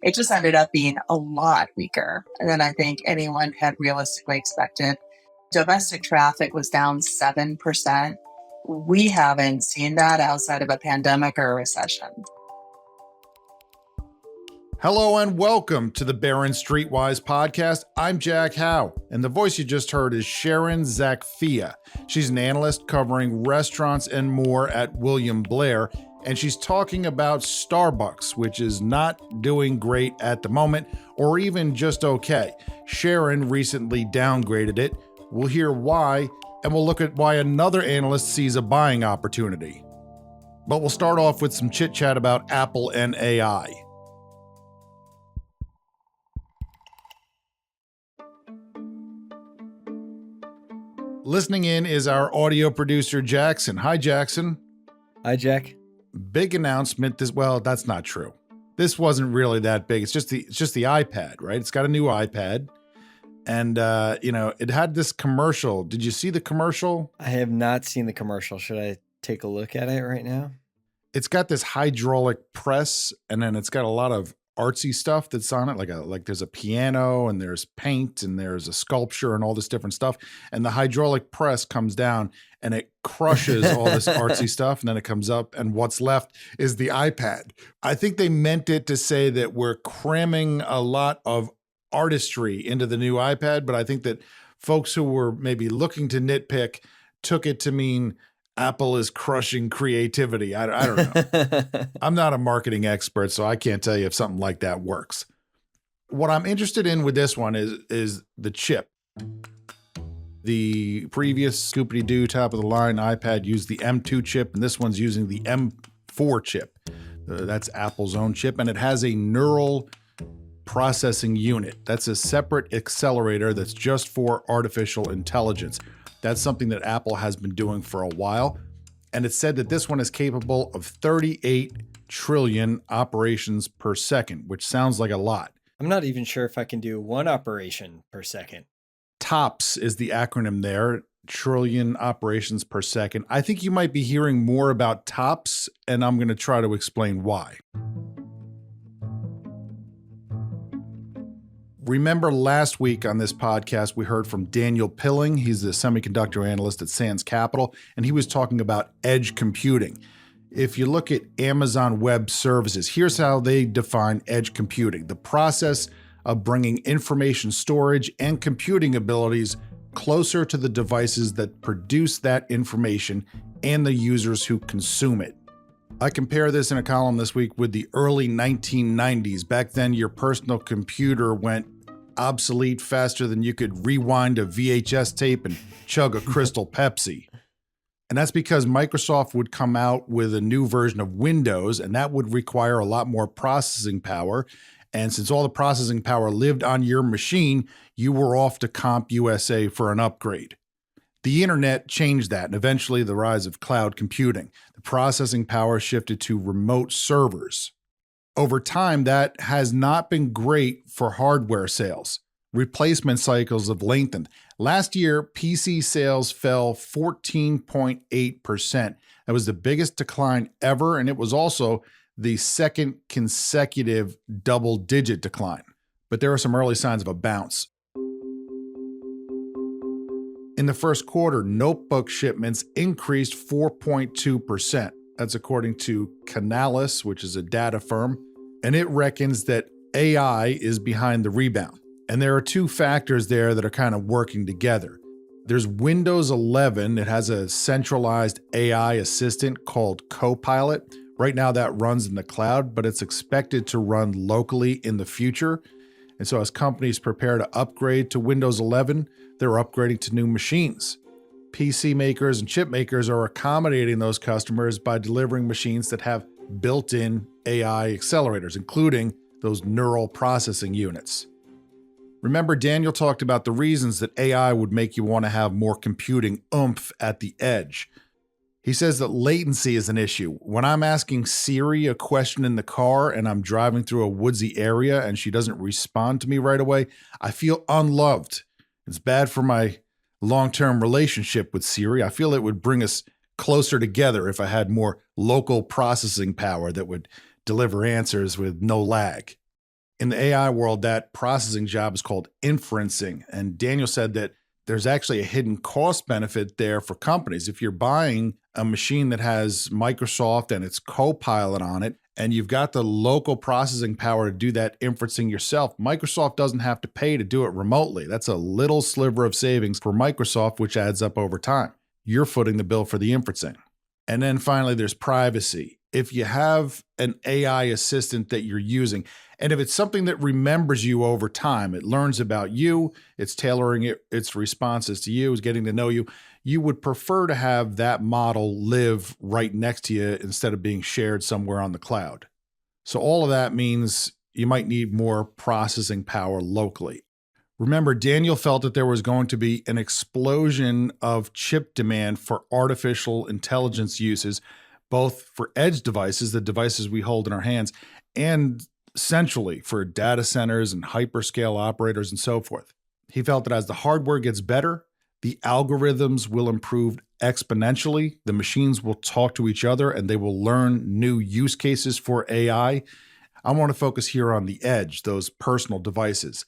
It just ended up being a lot weaker than I think anyone had realistically expected. Domestic traffic was down 7%. We haven't seen that outside of a pandemic or a recession. Hello and welcome to the Barrons Streetwise podcast. I'm Jack Howe, and the voice you just heard is Sharon Zackfia. She's an analyst covering restaurants and more at William Blair, and she's talking about Starbucks, which is not doing great at the moment, or even just okay. Sharon recently downgraded it. We'll hear why, and we'll look at why another analyst sees a buying opportunity. But we'll start off with some chit-chat about Apple and AI. Listening in is our audio producer, Jackson. Hi, Jackson. Hi, Jack. Big announcement. Well, that's not true. This wasn't really that big. It's just the iPad, right? It's got a new iPad. And, it had this commercial. Did you see the commercial? I have not seen the commercial. Should I take a look at it right now? It's got this hydraulic press, and then it's got a lot of artsy stuff that's on it. Like there's a piano and there's paint and there's a sculpture and all this different stuff. And the hydraulic press comes down and it crushes all this artsy stuff. And then it comes up and what's left is the iPad. I think they meant it to say that we're cramming a lot of artistry into the new iPad. But I think that folks who were maybe looking to nitpick took it to mean Apple is crushing creativity. I don't know. I'm not a marketing expert, so I can't tell you if something like that works. What I'm interested in with this one is the chip. The previous scoopity-doo top of the line iPad used the M2 chip, and this one's using the M4 chip. That's Apple's own chip, and it has a neural processing unit. That's a separate accelerator that's just for artificial intelligence. That's something that Apple has been doing for a while. And it's said that this one is capable of 38 trillion operations per second, which sounds like a lot. I'm not even sure if I can do one operation per second. TOPS is the acronym there, trillion operations per second. I think you might be hearing more about TOPS, and I'm going to try to explain why. Remember last week on this podcast, we heard from Daniel Pilling. He's the semiconductor analyst at Sands Capital, and he was talking about edge computing. If you look at Amazon Web Services, here's how they define edge computing: the process of bringing information storage and computing abilities closer to the devices that produce that information and the users who consume it. I compare this in a column this week with the early 1990s. Back then, your personal computer went obsolete faster than you could rewind a VHS tape and chug a Crystal Pepsi. And that's because Microsoft would come out with a new version of Windows, and that would require a lot more processing power. And since all the processing power lived on your machine, you were off to CompUSA for an upgrade. The internet changed that, and eventually the rise of cloud computing. The processing power shifted to remote servers. Over time, that has not been great for hardware sales. Replacement cycles have lengthened. Last year, PC sales fell 14.8%. That was the biggest decline ever, and it was also the second consecutive double-digit decline. But there are some early signs of a bounce. In the first quarter, notebook shipments increased 4.2%. That's according to Canalys, which is a data firm, and it reckons that AI is behind the rebound. And there are two factors there that are kind of working together. There's Windows 11. It has a centralized AI assistant called Copilot. Right now that runs in the cloud, but it's expected to run locally in the future. And so as companies prepare to upgrade to Windows 11, they're upgrading to new machines. PC makers and chip makers are accommodating those customers by delivering machines that have built-in AI accelerators, including those neural processing units. Remember, Daniel talked about the reasons that AI would make you want to have more computing oomph at the edge. He says that latency is an issue. When I'm asking Siri a question in the car and I'm driving through a woodsy area and she doesn't respond to me right away, I feel unloved. It's bad for my long-term relationship with Siri. I feel it would bring us closer together if I had more local processing power that would deliver answers with no lag. In the AI world, that processing job is called inferencing. And Daniel said that there's actually a hidden cost benefit there for companies. If you're buying a machine that has Microsoft and its Copilot on it, and you've got the local processing power to do that inferencing yourself, Microsoft doesn't have to pay to do it remotely. That's a little sliver of savings for Microsoft, which adds up over time. You're footing the bill for the inferencing. And then finally, there's privacy. If you have an AI assistant that you're using, and if it's something that remembers you over time, it learns about you, it's tailoring its responses to you, it's getting to know you, you would prefer to have that model live right next to you instead of being shared somewhere on the cloud. So all of that means you might need more processing power locally. Remember, Daniel felt that there was going to be an explosion of chip demand for artificial intelligence uses, both for edge devices, the devices we hold in our hands, and centrally for data centers and hyperscale operators and so forth. He felt that as the hardware gets better, the algorithms will improve exponentially, the machines will talk to each other, and they will learn new use cases for AI. I want to focus here on the edge, those personal devices.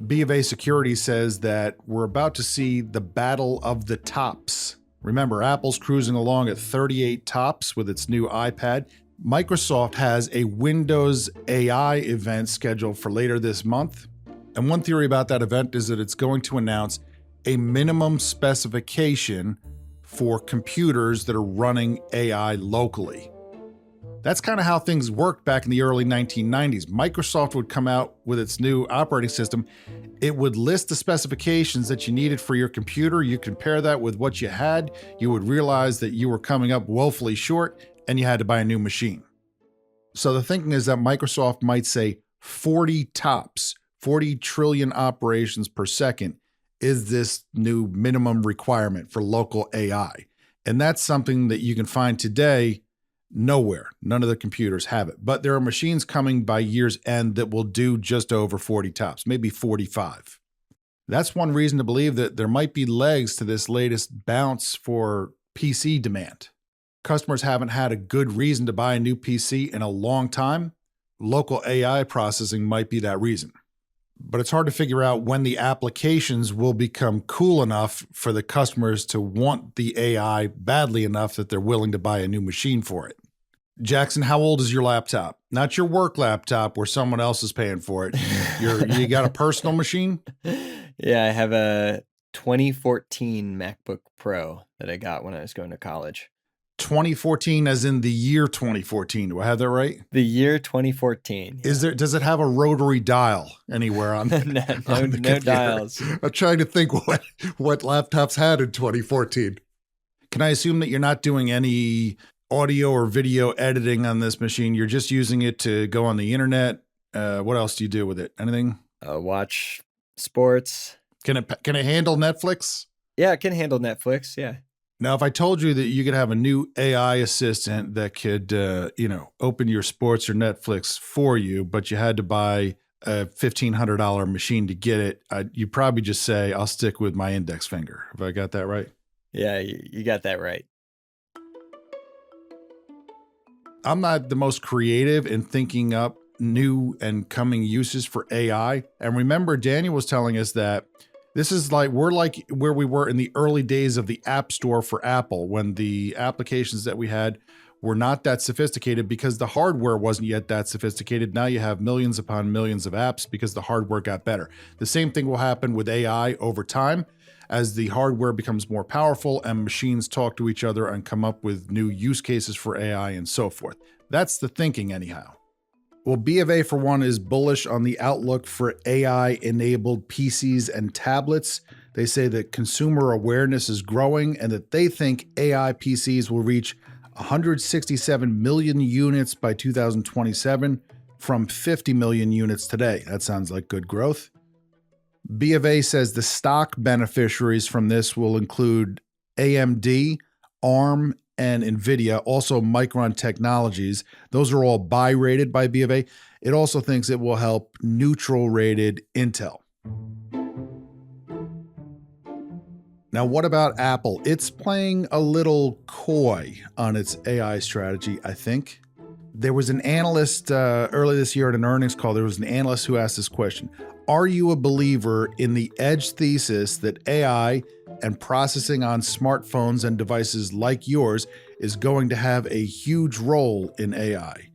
B of A Security says that we're about to see the battle of the tops. Remember, Apple's cruising along at 38 tops with its new iPad. Microsoft has a Windows AI event scheduled for later this month. And one theory about that event is that it's going to announce a minimum specification for computers that are running AI locally. That's kind of how things worked back in the early 1990s. Microsoft would come out with its new operating system. It would list the specifications that you needed for your computer. You compare that with what you had. You would realize that you were coming up woefully short and you had to buy a new machine. So the thinking is that Microsoft might say 40 tops, 40 trillion operations per second is this new minimum requirement for local AI. And that's something that you can find today nowhere. None of the computers have it. But there are machines coming by year's end that will do just over 40 tops, maybe 45. That's one reason to believe that there might be legs to this latest bounce for PC demand. Customers haven't had a good reason to buy a new PC in a long time. Local AI processing might be that reason. But it's hard to figure out when the applications will become cool enough for the customers to want the AI badly enough that they're willing to buy a new machine for it. Jackson, how old is your laptop? Not your work laptop where someone else is paying for it. You got a personal machine? Yeah, I have a 2014 MacBook Pro that I got when I was going to college. 2014 as in the year 2014. Do I have that right? The year 2014. Yeah. Does it have a rotary dial anywhere on no dials. I'm trying to think what laptops had in 2014. Can I assume that you're not doing any audio or video editing on this machine? You're just using it to go on the internet. What else do you do with it? Anything? Watch sports. Can it handle Netflix? Yeah, it can handle Netflix. Yeah. Now, if I told you that you could have a new AI assistant that could, open your sports or Netflix for you, but you had to buy a $1,500 machine to get it, you'd probably just say, I'll stick with my index finger. Have I got that right? Yeah, you got that right. I'm not the most creative in thinking up new and coming uses for AI. And remember, Daniel was telling us that we're like where we were in the early days of the App Store for Apple, when the applications that we had were not that sophisticated because the hardware wasn't yet that sophisticated. Now you have millions upon millions of apps because the hardware got better. The same thing will happen with AI over time as the hardware becomes more powerful and machines talk to each other and come up with new use cases for AI and so forth. That's the thinking anyhow. Well, B of A, for one, is bullish on the outlook for AI-enabled PCs and tablets. They say that consumer awareness is growing and that they think AI PCs will reach 167 million units by 2027 from 50 million units today. That sounds like good growth. B of A says the stock beneficiaries from this will include AMD, ARM, and NVIDIA, also Micron Technologies. Those are all buy rated by B of A. It also thinks it will help neutral rated Intel. Now, what about Apple? It's playing a little coy on its AI strategy, I think. There was an analyst early this year at an earnings call. There was an analyst who asked this question. Are you a believer in the edge thesis that AI and processing on smartphones and devices like yours is going to have a huge role in AI?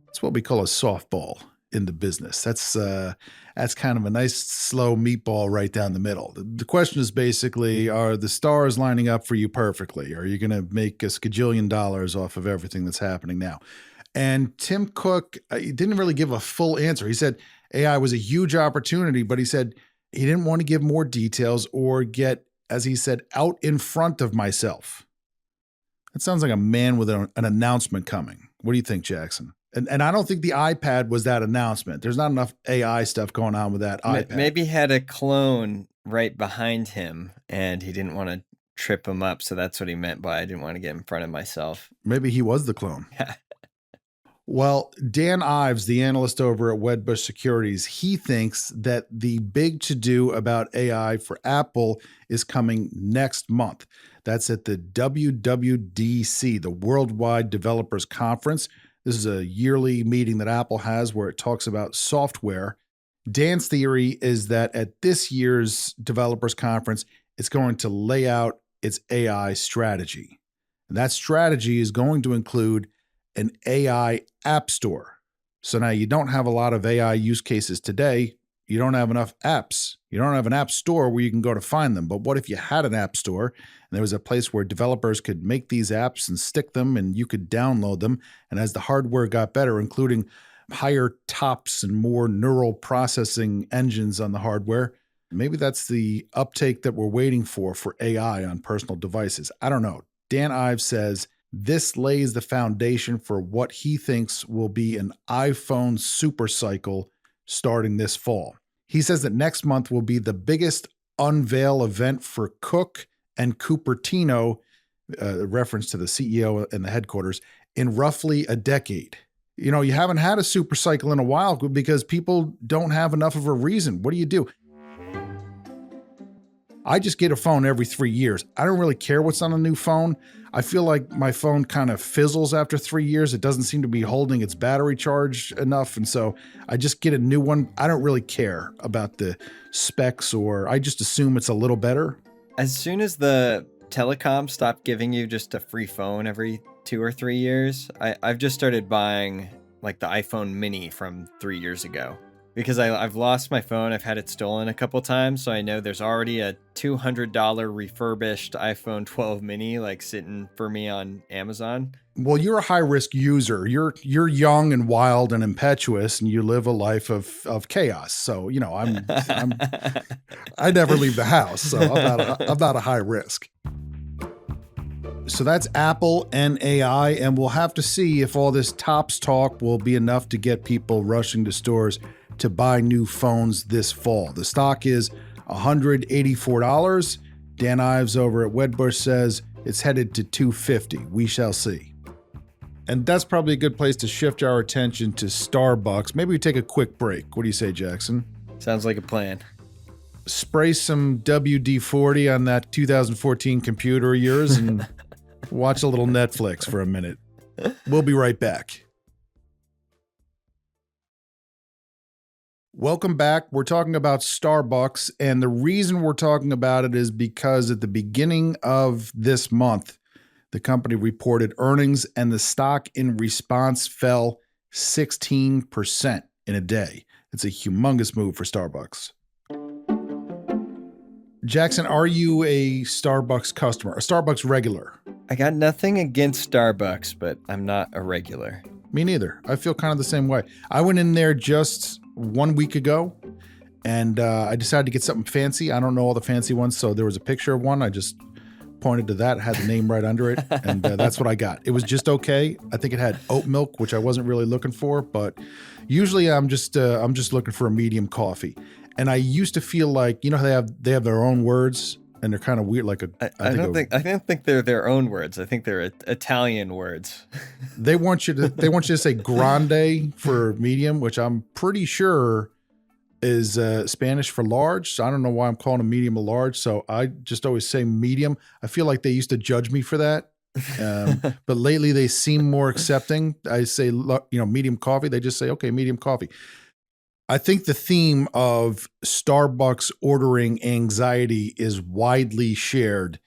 It's what we call a softball in the business. That's kind of a nice slow meatball right down the middle. The question is basically, are the stars lining up for you perfectly? Are you going to make a skajillion dollars off of everything that's happening now? And Tim Cook didn't really give a full answer. He said AI was a huge opportunity, but he said he didn't want to give more details or get, as he said, out in front of myself. That sounds like a man with an announcement coming. What do you think, Jackson? And I don't think the iPad was that announcement. There's not enough AI stuff going on with that iPad. Maybe he had a clone right behind him and he didn't want to trip him up. So that's what he meant by I didn't want to get in front of myself. Maybe he was the clone. Well, Dan Ives, the analyst over at Wedbush Securities, he thinks that the big to-do about AI for Apple is coming next month. That's at the WWDC, the Worldwide Developers Conference. This is a yearly meeting that Apple has where it talks about software. Dan's theory is that at this year's developers conference, it's going to lay out its AI strategy. And that strategy is going to include an AI app store. So now you don't have a lot of AI use cases today. You don't have enough apps. You don't have an app store where you can go to find them. But what if you had an app store and there was a place where developers could make these apps and stick them and you could download them? And as the hardware got better, including higher TOPS and more neural processing engines on the hardware, maybe that's the uptake that we're waiting for AI on personal devices. I don't know. Dan Ives says this lays the foundation for what he thinks will be an iPhone super cycle starting this fall. He says that next month will be the biggest unveil event for Cook and Cupertino, reference to the CEO and the headquarters, in roughly a decade. You know, you haven't had a super cycle in a while because people don't have enough of a reason. What do? I just get a phone every 3 years. I don't really care what's on a new phone. I feel like my phone kind of fizzles after 3 years. It doesn't seem to be holding its battery charge enough. And so I just get a new one. I don't really care about the specs, or I just assume it's a little better. As soon as the telecom stopped giving you just a free phone every 2 or 3 years, I've just started buying like the iPhone mini from 3 years ago. Because I've lost my phone. I've had it stolen a couple times, so I know there's already a $200 refurbished iPhone 12 mini like sitting for me on Amazon. Well, you're a high-risk user. You're young and wild and impetuous, and you live a life of chaos. So, you know, I never leave the house, so I'm not a high risk. So that's Apple and AI, and we'll have to see if all this TOPS talk will be enough to get people rushing to stores to buy new phones this fall. The stock is $184. Dan Ives over at Wedbush says it's headed to $250. We shall see. And that's probably a good place to shift our attention to Starbucks. Maybe we take a quick break. What do you say, Jackson? Sounds like a plan. Spray some WD-40 on that 2014 computer of yours and watch a little Netflix for a minute. We'll be right back. Welcome back. We're talking about Starbucks, and the reason we're talking about it is because at the beginning of this month, the company reported earnings and the stock in response fell 16% in a day. It's a humongous move for Starbucks. Jackson, are you a Starbucks customer, a Starbucks regular? I got nothing against Starbucks, but I'm not a regular. Me neither. I feel kind of the same way. I went in there just 1 week ago, and I decided to get something fancy. I don't know all the fancy ones, so there was a picture of one. I just pointed to that, had the name right under it, and that's what I got. It was just okay. I think it had oat milk, which I wasn't really looking for, but usually I'm just looking for a medium coffee. And I used to feel like, you know, they have their own words, and they're kind of weird. Like I don't think they're their own words. I think they're Italian words. They want you to say grande for medium, which I'm pretty sure is Spanish for large. So I don't know why I'm calling a medium a large. So I just always say medium. I feel like they used to judge me for that. But lately they seem more accepting. I say, medium coffee. They just say, okay, medium coffee. I think the theme of Starbucks ordering anxiety is widely shared,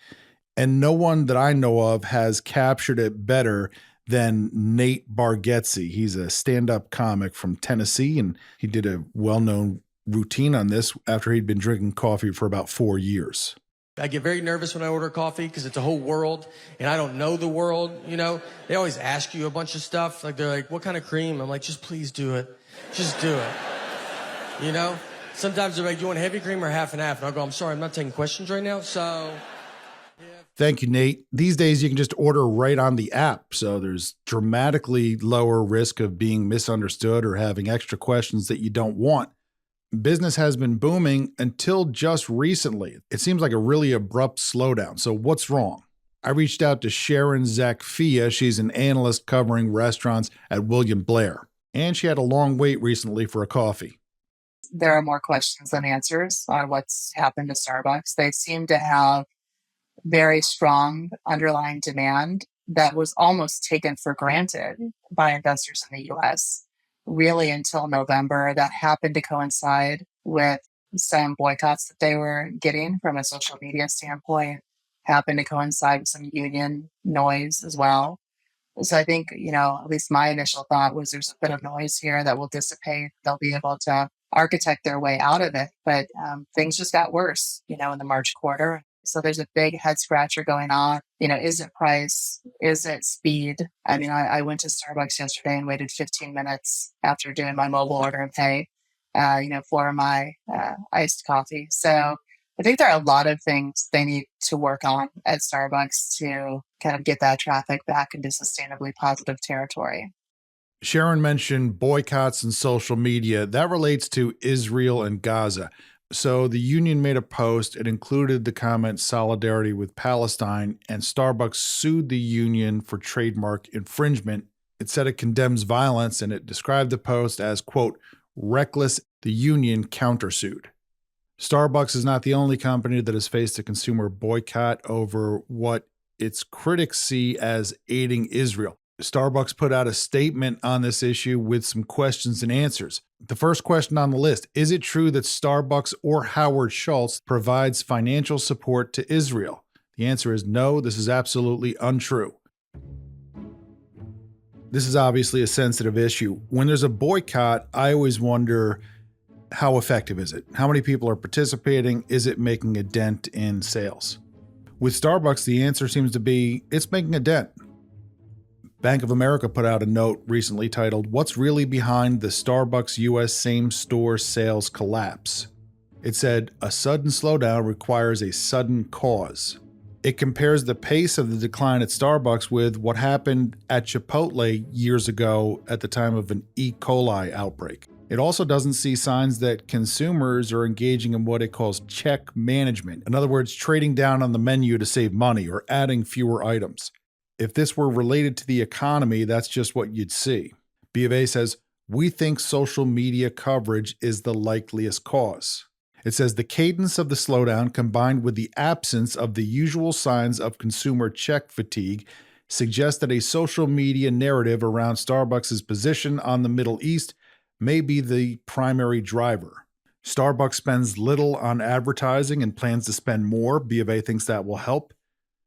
and no one that I know of has captured it better than Nate Bargatze. He's a stand-up comic from Tennessee, and he did a well-known routine on this after he'd been drinking coffee for about 4 years. I get very nervous when I order coffee because it's a whole world and I don't know the world, They always ask you a bunch of stuff. Like, they're like, what kind of cream? I'm like, just please do it. Just do it. Sometimes they're like, do you want heavy cream or half and half? And I'll go, I'm sorry, I'm not taking questions right now. So, yeah. Thank you, Nate. These days you can just order right on the app. So there's dramatically lower risk of being misunderstood or having extra questions that you don't want. Business has been booming until just recently. It seems like a really abrupt slowdown. So what's wrong? I reached out to Sharon Zackfia. She's an analyst covering restaurants at William Blair. And she had a long wait recently for a coffee. There are more questions than answers on what's happened to Starbucks. They seem to have very strong underlying demand that was almost taken for granted by investors in the US, really until November. That happened to coincide with some boycotts that they were getting from a social media standpoint, happened to coincide with some union noise as well. So I think, at least my initial thought was there's a bit of noise here that will dissipate. They'll be able to architect their way out of it. But things just got worse, in the March quarter. So there's a big head scratcher going on. Is it price? Is it speed? I mean, I went to Starbucks yesterday and waited 15 minutes after doing my mobile order and pay, for my iced coffee. So I think there are a lot of things they need to work on at Starbucks to kind of get that traffic back into sustainably positive territory. Sharon mentioned boycotts and social media. That relates to Israel and Gaza. So the union made a post. It included the comment solidarity with Palestine, and Starbucks sued the union for trademark infringement. It said it condemns violence, and it described the post as, quote, reckless. The union countersued. Starbucks is not the only company that has faced a consumer boycott over what its critics see as aiding Israel. Starbucks put out a statement on this issue with some questions and answers. The first question on the list: is it true that Starbucks or Howard Schultz provides financial support to Israel? The answer is no, this is absolutely untrue. This is obviously a sensitive issue. When there's a boycott, I always wonder, how effective is it? How many people are participating? Is it making a dent in sales? With Starbucks, the answer seems to be it's making a dent. Bank of America put out a note recently titled, "What's really behind the Starbucks U.S. same-store sales collapse?" It said, "A sudden slowdown requires a sudden cause." It compares the pace of the decline at Starbucks with what happened at Chipotle years ago at the time of an E. coli outbreak. It also doesn't see signs that consumers are engaging in what it calls check management. In other words, trading down on the menu to save money or adding fewer items. If this were related to the economy, that's just what you'd see. B of A says, "We think social media coverage is the likeliest cause." It says the cadence of the slowdown combined with the absence of the usual signs of consumer check fatigue suggests that a social media narrative around Starbucks' position on the Middle East may be the primary driver. Starbucks spends little on advertising and plans to spend more. B of A thinks that will help.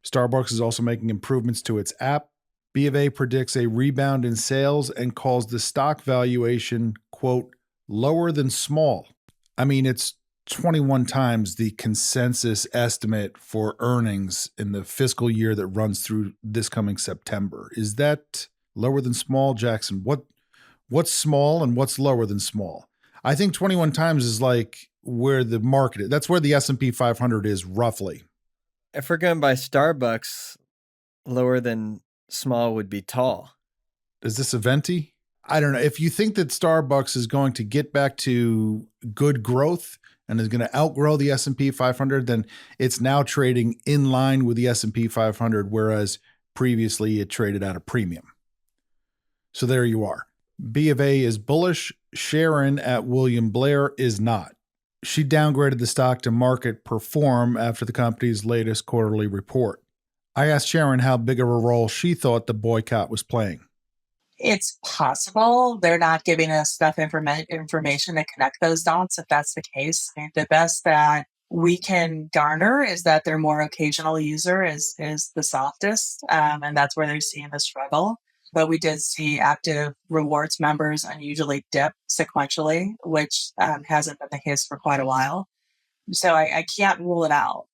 Starbucks is also making improvements to its app. B of A predicts a rebound in sales and calls the stock valuation, quote, lower than small. I mean, it's 21 times the consensus estimate for earnings in the fiscal year that runs through this coming September. Is that lower than small, Jackson? What's small and what's lower than small? I think 21 times is like where the market is. That's where the S&P 500 is roughly. If we're going by Starbucks, lower than small would be tall. Is this a venti? I don't know. If you think that Starbucks is going to get back to good growth and is going to outgrow the S&P 500, then it's now trading in line with the S&P 500, whereas previously it traded at a premium. So there you are. B of A is bullish. Sharon at William Blair is not. She downgraded the stock to market perform after the company's latest quarterly report. I asked Sharon how big of a role she thought the boycott was playing. It's possible they're not giving us enough information to connect those dots, if that's the case. I mean, the best that we can garner is that their more occasional user is the softest, and that's where they're seeing the struggle. But we did see active rewards members unusually dip sequentially, which hasn't been the case for quite a while. So I can't rule it out.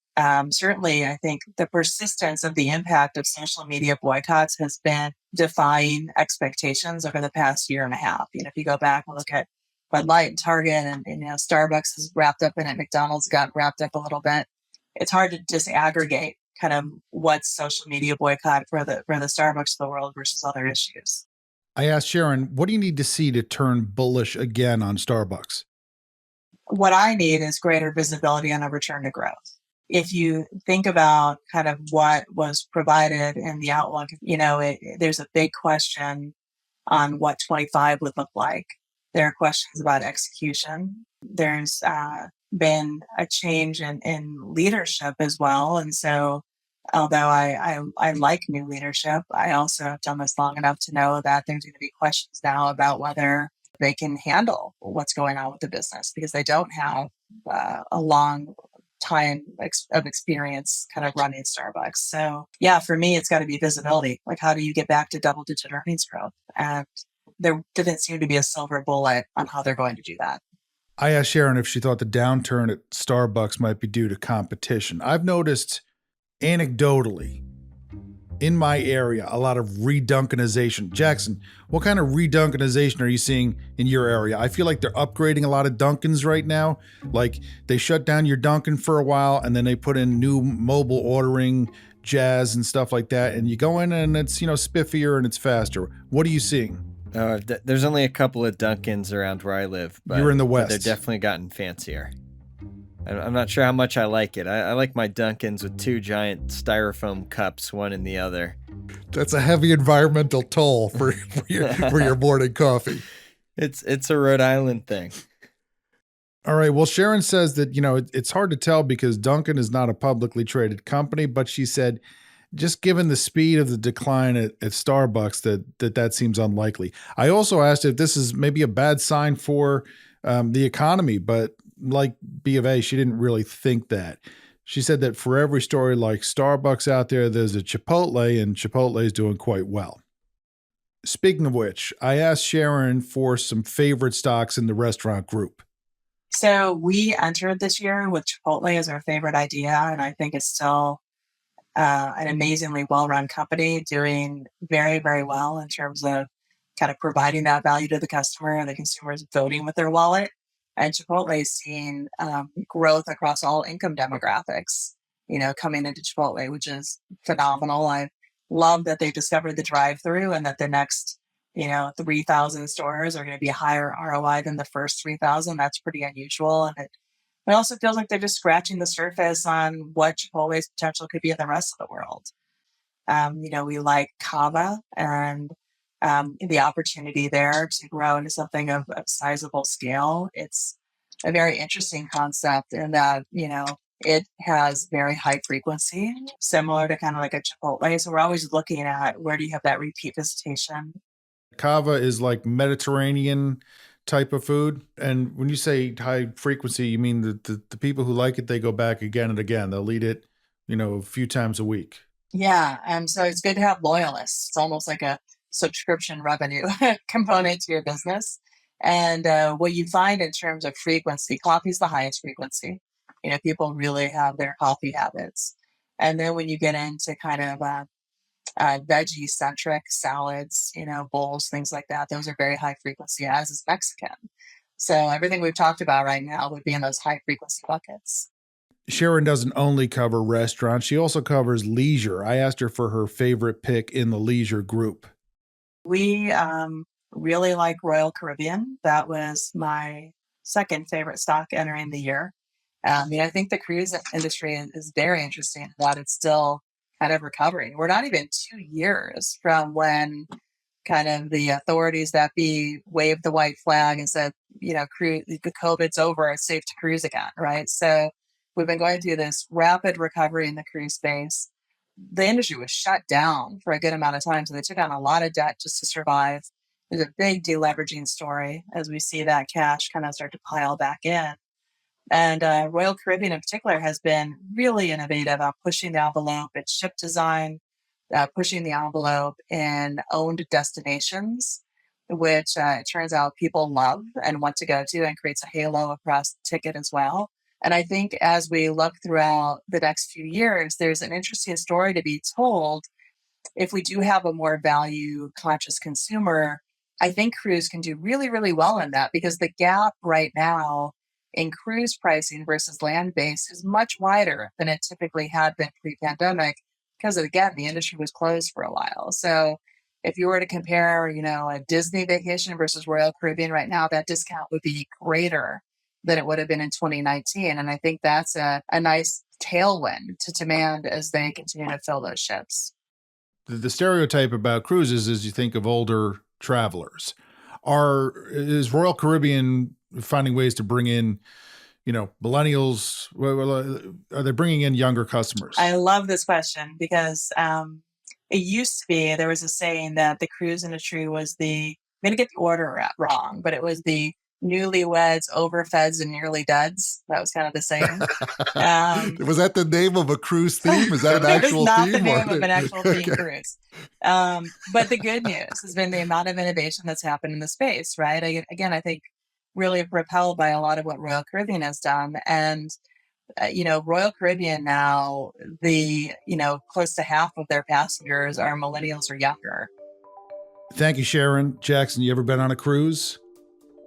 Certainly, I think the persistence of the impact of social media boycotts has been defying expectations over the past year and a half. If you go back and look at Bud Light and Target and Starbucks is wrapped up in it, McDonald's got wrapped up a little bit. It's hard to disaggregate kind of what's social media boycott for the Starbucks of the world versus other issues. I asked Sharon, what do you need to see to turn bullish again on Starbucks? What I need is greater visibility on a return to growth. If you think about kind of what was provided in the outlook, there's a big question on what 25 would look like. There are questions about execution. There's been a change in leadership as well. And so, although I like new leadership, I also have done this long enough to know that there's going to be questions now about whether they can handle what's going on with the business because they don't have a long time of experience kind of running Starbucks. So yeah, for me, it's got to be visibility. Like, how do you get back to double-digit earnings growth? And there didn't seem to be a silver bullet on how they're going to do that. I asked Sharon if she thought the downturn at Starbucks might be due to competition. I've noticed anecdotally in my area a lot of redunkinization. Jackson, what kind of redunkinization are you seeing in your area? I feel like they're upgrading a lot of Dunkins right now. Like they shut down your Dunkin' for a while and then they put in new mobile ordering jazz and stuff like that. And you go in and it's, spiffier and it's faster. What are you seeing? There's only a couple of Dunkins around where I live. But you're in the West. They're definitely gotten fancier. I'm not sure how much I like it. I like my Dunkins with two giant styrofoam cups, one in the other. That's a heavy environmental toll for your morning coffee. It's a Rhode Island thing. All right. Well, Sharon says that, it's hard to tell because Dunkin' is not a publicly traded company, but she said, just given the speed of the decline at Starbucks, that seems unlikely. I also asked if this is maybe a bad sign for the economy, but like B of A, she didn't really think that. She said that for every story like Starbucks out there, there's a Chipotle, and Chipotle is doing quite well. Speaking of which, I asked Sharon for some favorite stocks in the restaurant group. So we entered this year with Chipotle as our favorite idea, and I think it's still an amazingly well-run company doing very, very well in terms of kind of providing that value to the customer and the consumers voting with their wallet. And Chipotle is seeing growth across all income demographics, coming into Chipotle, which is phenomenal. I love that they discovered the drive-through and that the next, 3,000 stores are going to be a higher ROI than the first 3,000. That's pretty unusual. And it also feels like they're just scratching the surface on what Chipotle's potential could be in the rest of the world. We like CAVA and the opportunity there to grow into something of sizable scale. It's a very interesting concept in that, it has very high frequency, similar to kind of like a Chipotle. So we're always looking at where do you have that repeat visitation. CAVA is like Mediterranean type of food. And when you say high frequency, you mean the people who like it, they go back again and again. They'll eat it, a few times a week. Yeah. So it's good to have loyalists. It's almost like a subscription revenue component to your business. And what you find in terms of frequency, coffee is the highest frequency. People really have their coffee habits. And then when you get into kind of veggie-centric salads, bowls, things like that, those are very high frequency, as is Mexican. So everything we've talked about right now would be in those high frequency buckets. Sharon doesn't only cover restaurants, she also covers leisure. I asked her for her favorite pick in the leisure group. We really like Royal Caribbean. That was my second favorite stock entering the year. I think the cruise industry is very interesting in that it's still kind of recovering. We're not even 2 years from when kind of the authorities that be waved the white flag and said, cruise, the COVID's over, it's safe to cruise again, right? So we've been going through this rapid recovery in the cruise space. the industry was shut down for a good amount of time. So they took on a lot of debt just to survive. There's a big deleveraging story as we see that cash kind of start to pile back in. And Royal Caribbean in particular has been really innovative on pushing the envelope in ship design, pushing the envelope in owned destinations, which it turns out people love and want to go to, and creates a halo across the ticket as well. And I think as we look throughout the next few years, there's an interesting story to be told. If we do have a more value conscious consumer, I think cruise can do really, really well in that, because the gap right now in cruise pricing versus land based is much wider than it typically had been pre-pandemic, because again, the industry was closed for a while. So if you were to compare, a Disney vacation versus Royal Caribbean right now, that discount would be greater than it would have been in 2019. And I think that's a nice tailwind to demand as they continue to fill those ships. The stereotype about cruises is you think of older travelers. Is Royal Caribbean finding ways to bring in, millennials? Are they bringing in younger customers? I love this question because it used to be, there was a saying that the cruise industry was I'm going to get the order wrong, but it was the newlyweds, overfeds, and nearly deads. That was kind of the saying. Was that the name of a cruise theme? Is that an actual not theme? The name of an actual theme cruise. But the good news has been the amount of innovation that's happened in the space, right? I think really propelled by a lot of what Royal Caribbean has done. And, Royal Caribbean now, close to half of their passengers are millennials or younger. Thank you, Sharon. Jackson, you ever been on a cruise?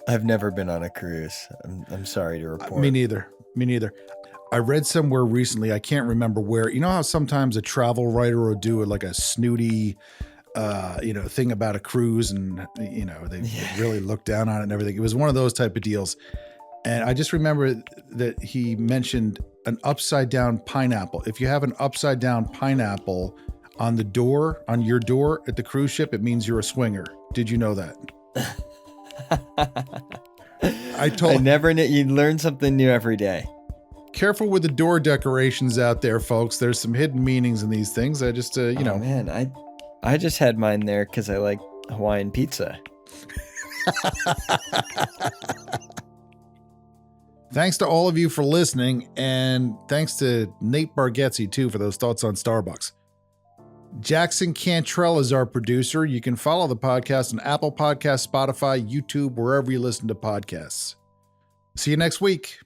I've never been on a cruise. I'm sorry to report. Me neither. I read somewhere recently, I can't remember where, you know how sometimes a travel writer will do like a snooty, thing about a cruise, and, they really look down on it and everything. It was one of those type of deals. And I just remember that he mentioned an upside down pineapple. If you have an upside down pineapple on your door at the cruise ship, it means you're a swinger. Did you know that? You learn something new every day. Careful with the door decorations out there, folks. There's some hidden meanings in these things. I just, Oh, man, I just had mine there because I like Hawaiian pizza. Thanks to all of you for listening, and thanks to Nate Bargatze, too, for those thoughts on Starbucks. Jackson Cantrell is our producer. You can follow the podcast on Apple Podcasts, Spotify, YouTube, wherever you listen to podcasts. See you next week.